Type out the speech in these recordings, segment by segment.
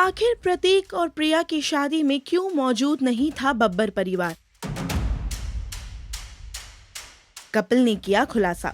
आखिर प्रतीक और प्रिया की शादी में क्यों मौजूद नहीं था बब्बर परिवार? कपिल ने किया खुलासा।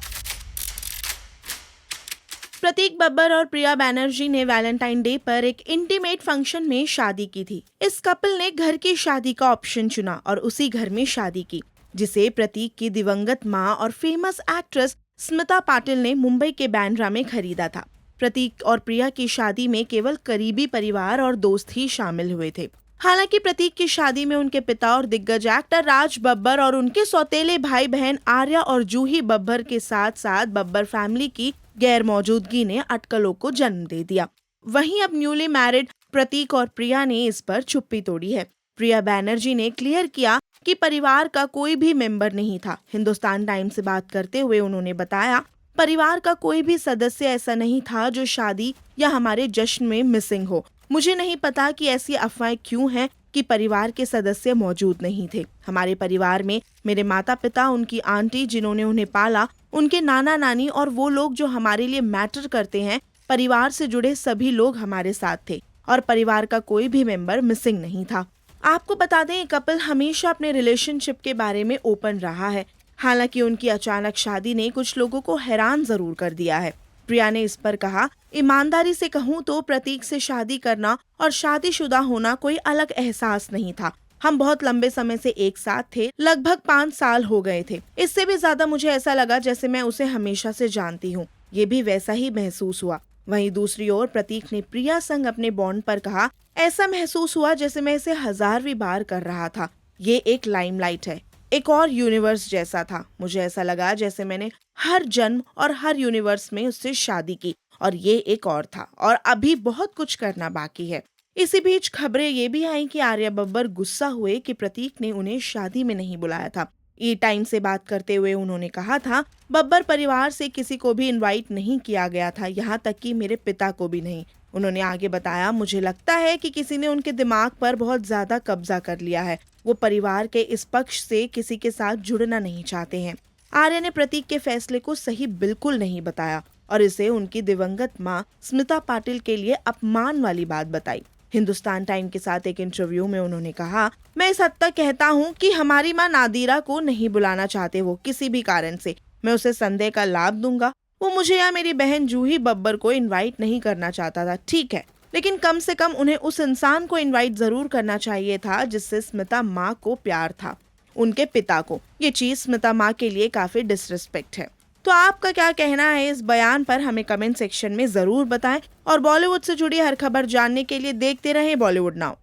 प्रतीक बब्बर और प्रिया बैनर्जी ने वैलेंटाइन डे पर एक इंटीमेट फंक्शन में शादी की थी। इस कपिल ने घर की शादी का ऑप्शन चुना और उसी घर में शादी की, जिसे प्रतीक की दिवंगत मां और फेमस एक्ट्रेस स्मिता पाटिल ने मुंबई के बांद्रा में खरीदा था। प्रतीक और प्रिया की शादी में केवल करीबी परिवार और दोस्त ही शामिल हुए थे। हालांकि प्रतीक की शादी में उनके पिता और दिग्गज एक्टर राज बब्बर और उनके सौतेले भाई बहन आर्या और जूही बब्बर के साथ साथ बब्बर फैमिली की गैर मौजूदगी ने अटकलों को जन्म दे दिया। वहीं अब न्यूली मैरिड प्रतीक और प्रिया ने इस पर चुप्पी तोड़ी है। प्रिया बैनर्जी ने क्लियर किया कि परिवार का कोई भी मेंबर नहीं था। हिंदुस्तान टाइम्स से बात करते हुए उन्होंने बताया, परिवार का कोई भी सदस्य ऐसा नहीं था जो शादी या हमारे जश्न में मिसिंग हो। मुझे नहीं पता कि ऐसी अफवाहें क्यों हैं कि परिवार के सदस्य मौजूद नहीं थे। हमारे परिवार में मेरे माता पिता, उनकी आंटी जिन्होंने उन्हें पाला, उनके नाना नानी और वो लोग जो हमारे लिए मैटर करते हैं, परिवार से जुड़े सभी लोग हमारे साथ थे और परिवार का कोई भी मेंबर मिसिंग नहीं था। आपको बता दें, कपिल हमेशा अपने रिलेशनशिप के बारे में ओपन रहा है। हालांकि उनकी अचानक शादी ने कुछ लोगों को हैरान जरूर कर दिया है। प्रिया ने इस पर कहा, ईमानदारी से कहूँ तो प्रतीक से शादी करना और शादीशुदा होना कोई अलग एहसास नहीं था। हम बहुत लंबे समय से एक साथ थे, लगभग 5 साल हो गए थे। इससे भी ज्यादा मुझे ऐसा लगा जैसे मैं उसे हमेशा से जानती हूँ। ये भी वैसा ही महसूस हुआ। वहीं दूसरी ओर प्रतीक ने प्रिया संग अपने बॉन्ड पर कहा, ऐसा महसूस हुआ जैसे मैं इसे 1000वीं बार कर रहा था। ये एक लाइमलाइट है, एक और यूनिवर्स जैसा था। मुझे ऐसा लगा जैसे मैंने हर जन्म और हर यूनिवर्स में उससे शादी की और ये एक और था और अभी बहुत कुछ करना बाकी है। इसी बीच खबरें ये भी आई कि आर्या बब्बर गुस्सा हुए कि प्रतीक ने उन्हें शादी में नहीं बुलाया था। ई टाइम से बात करते हुए उन्होंने कहा था, बब्बर परिवार से किसी को भी इनवाइट नहीं किया गया था, यहाँ तक कि मेरे पिता को भी नहीं। उन्होंने आगे बताया, मुझे लगता है कि किसी ने उनके दिमाग पर बहुत ज्यादा कब्जा कर लिया है। वो परिवार के इस पक्ष से किसी के साथ जुड़ना नहीं चाहते हैं। आर्या ने प्रतीक के फैसले को सही बिल्कुल नहीं बताया और इसे उनकी दिवंगत मां स्मिता पाटिल के लिए अपमान वाली बात बताई। हिंदुस्तान टाइम के साथ एक इंटरव्यू में उन्होंने कहा, मैं इस हद तक कहता हूँ कि हमारी मां नादिरा को नहीं बुलाना चाहते वो किसी भी कारण से। मैं उसे संदेह का लाभ दूंगा। वो मुझे या मेरी बहन जूही बब्बर को इनवाइट नहीं करना चाहता था, ठीक है, लेकिन कम से कम उन्हें उस इंसान को इनवाइट जरूर करना चाहिए था जिससे स्मिता माँ को प्यार था, उनके पिता को। ये चीज स्मिता माँ के लिए काफी डिसरिस्पेक्ट है। तो आपका क्या कहना है इस बयान पर, हमें कमेंट सेक्शन में जरूर बताएं और बॉलीवुड से जुड़ी हर खबर जानने के लिए देखते रहें बॉलीवुड नाउ।